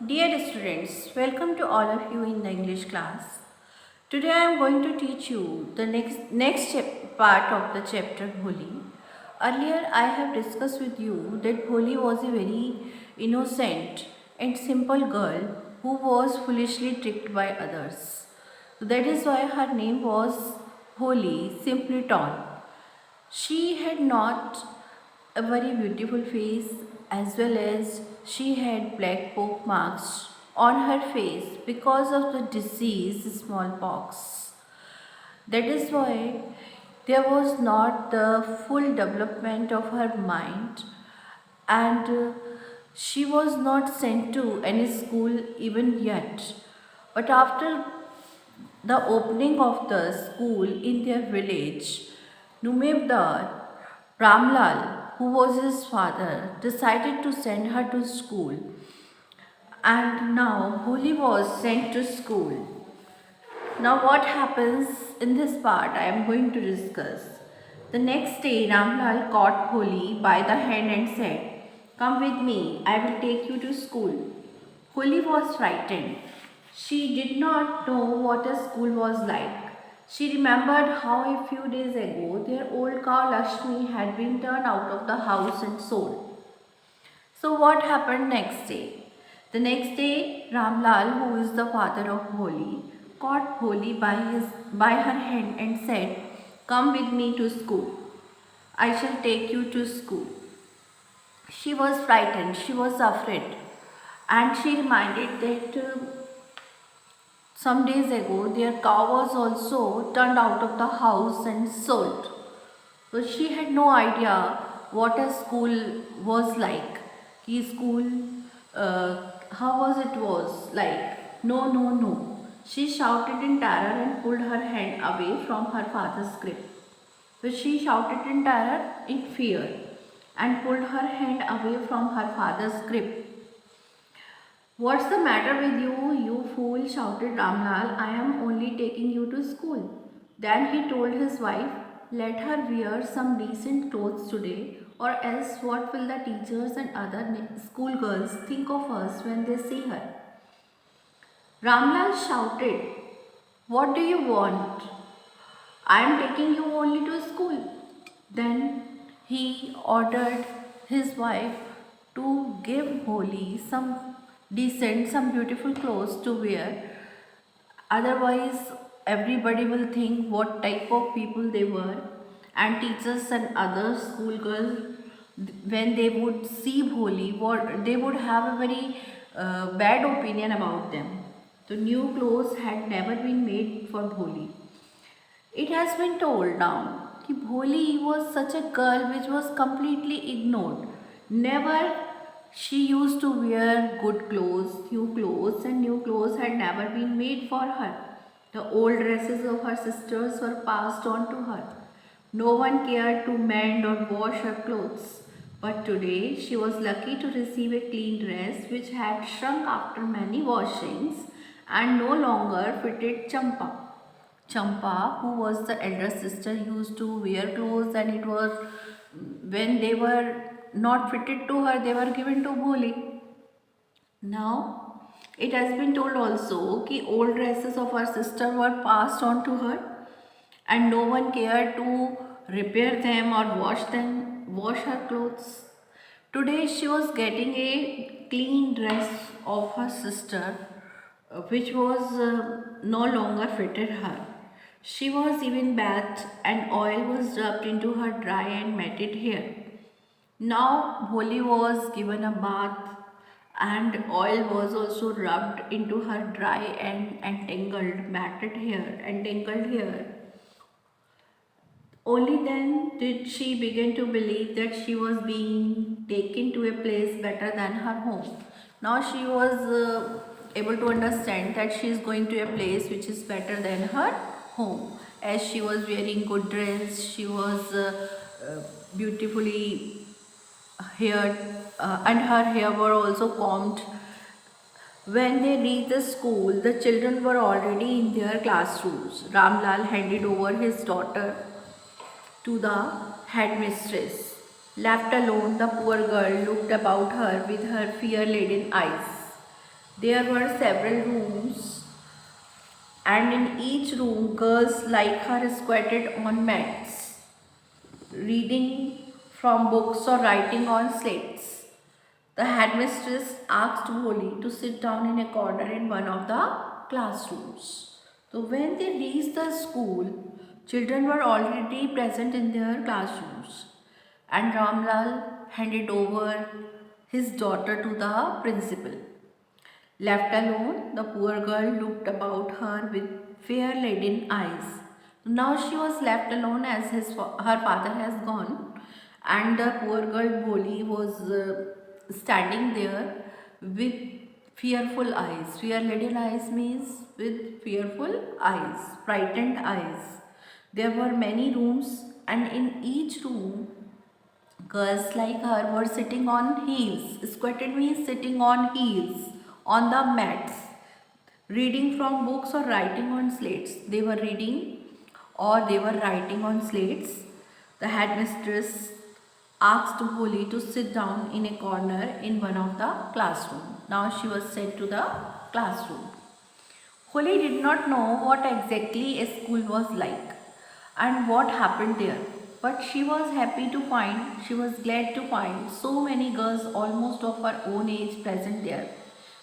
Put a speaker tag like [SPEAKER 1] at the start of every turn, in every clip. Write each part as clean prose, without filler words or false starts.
[SPEAKER 1] Dear students, welcome to all of you in the English class. Today I am going to teach you the part of the chapter Holi. Earlier I have discussed with you that Holi was a very innocent and simple girl who was foolishly tricked by others. That is why her name was Holi, simply Ton. She had not a very beautiful face as well as she had black pock marks on her face because of the disease smallpox. That is why there was not the full development of her mind and she was not sent to any school even yet. But after the opening of the school in their village, Numebdar Ramlal, who was his father, decided to send her to school. And now Holi was sent to school. Now, what happens in this part I am going to discuss. The next day, Ramlal caught Holi by the hand and said, "Come with me, I will take you to school." Holi was frightened. She did not know what a school was like. She remembered how a few days ago their old cow Lakshmi had been turned out of the house and sold. So what happened next day? The next day, Ramlal, who is the father of Holi, caught Holi by her hand and said, "Come with me to school. I shall take you to school." She was frightened, she was afraid, and she reminded that some days ago their cow was also turned out of the house and sold. So she had no idea what a school was like. Ki school, how was it was like? No, no, no. She shouted in terror and pulled her hand away from her father's grip. So she shouted in terror, in fear, and pulled her hand away from her father's grip. "What's the matter with you, you fool?" shouted Ramlal. "I am only taking you to school." Then he told his wife, "Let her wear some decent clothes today, or else what will the teachers and other schoolgirls think of us when they see her?" Ramlal shouted, "What do you want? I am taking you only to school." Then he ordered his wife to give Holi some beautiful clothes to wear. Otherwise, everybody will think what type of people they were, and teachers and other schoolgirls, when they would see Holi, what they would have a very bad opinion about them. The new clothes had never been made for Holi. It has been told now that Bholi was such a girl which was completely ignored. Never she used to wear good clothes, and new clothes had never been made for her. The old dresses of her sisters were passed on to her. No one cared to mend or wash her clothes. But today she was lucky to receive a clean dress which had shrunk after many washings and no longer fitted Champa. Champa, who was the elder sister, used to wear clothes, and it was when they were not fitted to her, they were given to Bholi. Now, it has been told also that old dresses of her sister were passed on to her, and no one cared to repair them or wash her clothes. Today, she was getting a clean dress of her sister, which was no longer fitted her. She was even bathed and oil was rubbed into her dry and matted hair. Now Bholi was given a bath and oil was also rubbed into her dry and tangled matted hair and tangled hair. Only then did she begin to believe that she was being taken to a place better than her home. Now she was able to understand that she is going to a place which is better than her home. As she was wearing good dress, she was beautifully haired, and her hair were also combed. When they reached the school, the children were already in their classrooms. Ramlal handed over his daughter to the headmistress. Left alone, the poor girl looked about her with her fear laden eyes. There were several rooms, and in each room, girls like her squatted on mats, reading from books or writing on slates. The headmistress asked Bholi to sit down in a corner in one of the classrooms. So when they reached the school, children were already present in their classrooms, and Ramlal handed over his daughter to the principal. Left alone, the poor girl looked about her with fear-laden eyes. Now she was left alone as her father has gone, and the poor girl Bholi was standing there with fearful eyes. Fear-laden eyes means with fearful eyes, frightened eyes. There were many rooms, and in each room, girls like her were sitting on heels. Squatted means sitting on heels on the mats, reading from books or writing on slates. They were reading or they were writing on slates. The headmistress asked Bholi to sit down in a corner in one of the classroom. Now she was sent to the classroom. Holly did not know what exactly a school was like and what happened there, but she was glad to find so many girls almost of her own age present there.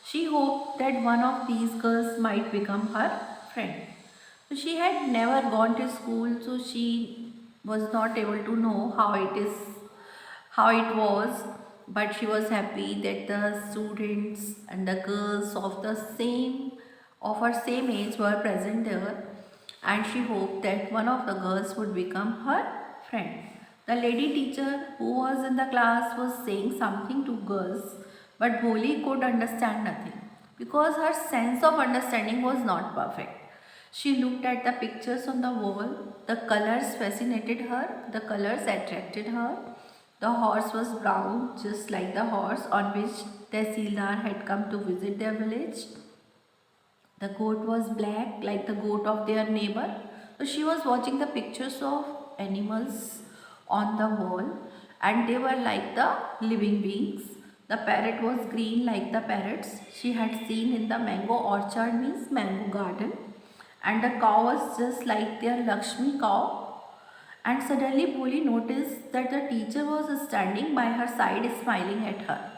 [SPEAKER 1] She hoped that one of these girls might become her friend. So she had never gone to school, so she was not able to know how it was, but she was happy that the students and the girls of her same age were present there, and she hoped that one of the girls would become her friend. The lady teacher who was in the class was saying something to girls, but Bholi could understand nothing because her sense of understanding was not perfect. She looked at the pictures on the wall. The colors fascinated her, the colors attracted her. The horse was brown, just like the horse on which Tehsildar had come to visit their village. The goat was black, like the goat of their neighbor. So she was watching the pictures of animals on the wall, and they were like the living beings. The parrot was green like the parrots she had seen in the mango orchard, means mango garden. And the cow was just like their Lakshmi cow. And suddenly Bholi noticed that the teacher was standing by her side smiling at her.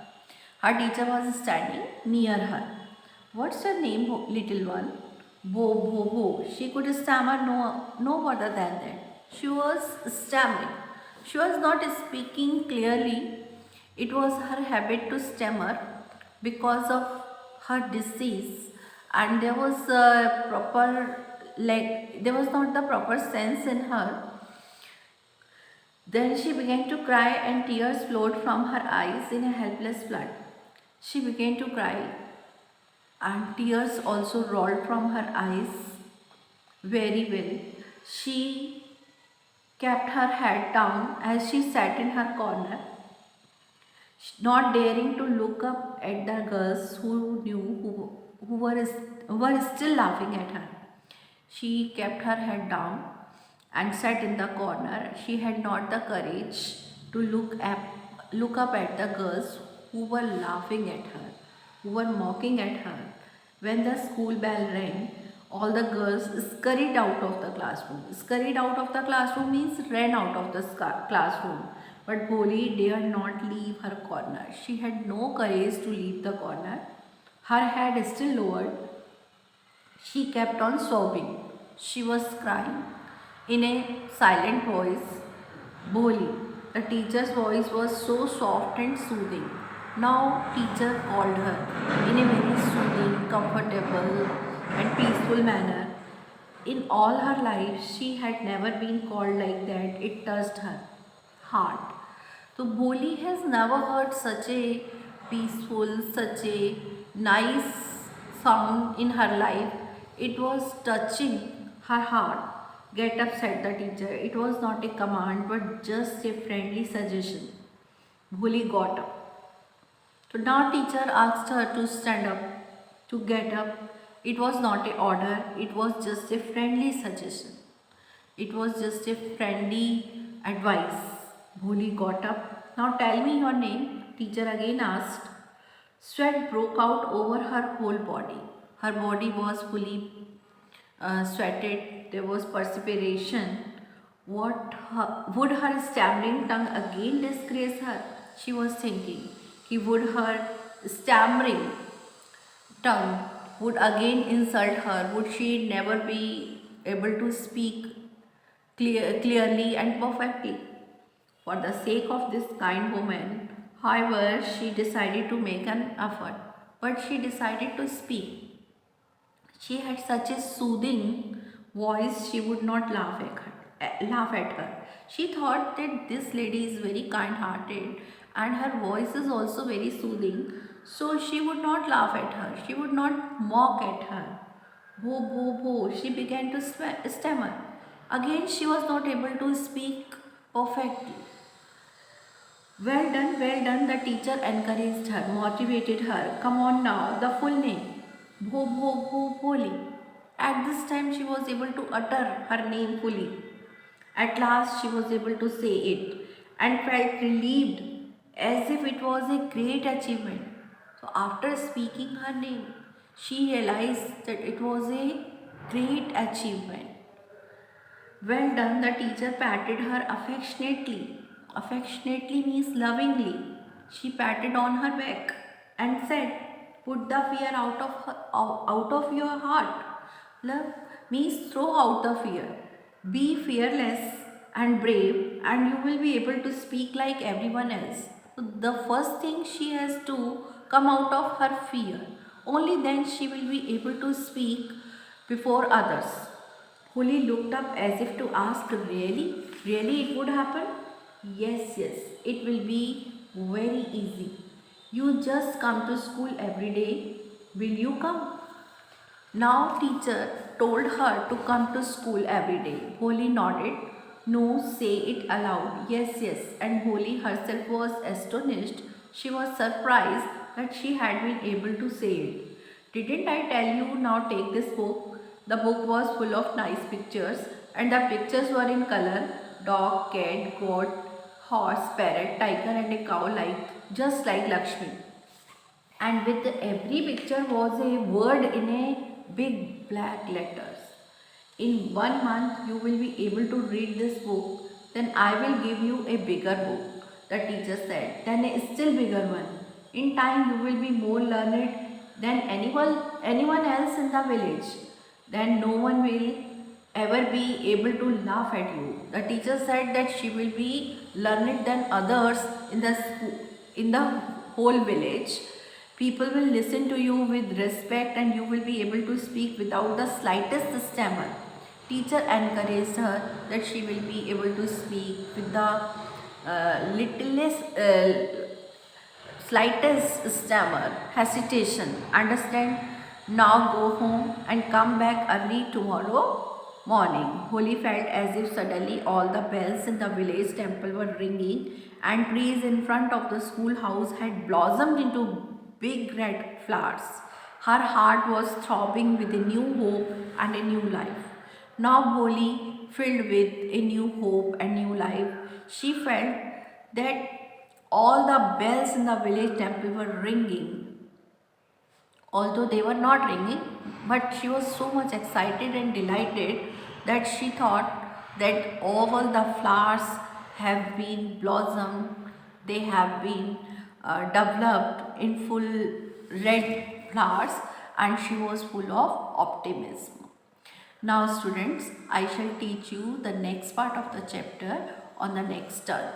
[SPEAKER 1] Her teacher was standing near her. What's your name, little one? Bo. She could stammer no further than that. She was stammering. She was not speaking clearly. It was her habit to stammer because of her disease, and there was not the proper sense in her. Then she began to cry, and tears flowed from her eyes in a helpless flood. She began to cry, and tears also rolled from her eyes very well. She kept her head down as she sat in her corner, not daring to look up at the girls who were still laughing at her. She kept her head down and sat in the corner. She had not the courage to look up at the girls who were laughing at her, who were mocking at her. When the school bell rang, all the girls scurried out of the classroom. Scurried out of the classroom means ran out of the classroom. But Bholi dared not leave her corner. She had no courage to leave the corner. Her head still lowered, she kept on sobbing. She was crying in a silent voice. Boli. The teacher's voice was so soft and soothing. Now teacher called her in a very soothing, comfortable and peaceful manner. In all her life, she had never been called like that. It touched her heart. So Boli has never heard such a peaceful, such a nice sound in her life. It was touching her heart. Get up, said the teacher. It was not a command but just a friendly suggestion. Bholi got up. So now teacher asked her to stand up, to get up. It was not a order, it was just a friendly suggestion. It was just a friendly advice. Bholi got up. Now tell me your name, teacher again asked. Sweat broke out over her whole body. Her body was fully sweated. There was perspiration. Would her stammering tongue again disgrace her? She was thinking. Would her stammering tongue would again insult her? Would she never be able to speak clearly and perfectly? For the sake of this kind woman, however, she decided to make an effort. But she decided to speak. She had such a soothing voice, she would not laugh at her. She thought that this lady is very kind hearted and her voice is also very soothing, so she would not laugh at her. She would not mock at her. Bho, bho, bho, she began to stammer. Again, she was not able to speak perfectly. Well done, the teacher encouraged her, motivated her. Come on now, the full name. Bho, bho, bho, Bholi. At this time, she was able to utter her name fully. At last, she was able to say it and felt relieved as if it was a great achievement. So, after speaking her name, she realized that it was a great achievement. Well done, the teacher patted her affectionately. Affectionately means lovingly. She patted on her back and said, put the fear out of your heart. Love means throw out the fear. Be fearless and brave, and you will be able to speak like everyone else. So the first thing she has to come out of her fear. Only then she will be able to speak before others. Holly looked up as if to ask, really? Really it would happen? Yes, it will be very easy. You just come to school every day. Will you come? Now teacher told her to come to school every day. Holly nodded. No, say it aloud. Yes. And Holly herself was astonished. She was surprised that she had been able to say it. Didn't I tell you, now take this book? The book was full of nice pictures, and the pictures were in color: dog, cat, goat, horse, parrot, tiger and a cow, like just like Lakshmi. And with every picture was a word in a big black letters. In 1 month you will be able to read this book, then I will give you a bigger book, the teacher said, then a still bigger one. In time you will be more learned than anyone else in the village. Then no one will ever be able to laugh at you. The teacher said that she will be learned than others in the school, in the whole village. People will listen to you with respect and you will be able to speak without the slightest stammer. Teacher encouraged her that she will be able to speak with the slightest stammer, hesitation. Understand? Now go home and come back early tomorrow morning. Holly felt as if suddenly all the bells in the village temple were ringing and trees in front of the schoolhouse had blossomed into big red flowers. Her heart was throbbing with a new hope and a new life. Now Holly, filled with a new hope and new life, she felt that all the bells in the village temple were ringing, although they were not ringing, but she was so much excited and delighted that she thought that all the flowers have been blossomed, they have been developed in full red flowers, and she was full of optimism. Now students, I shall teach you the next part of the chapter on the next turn.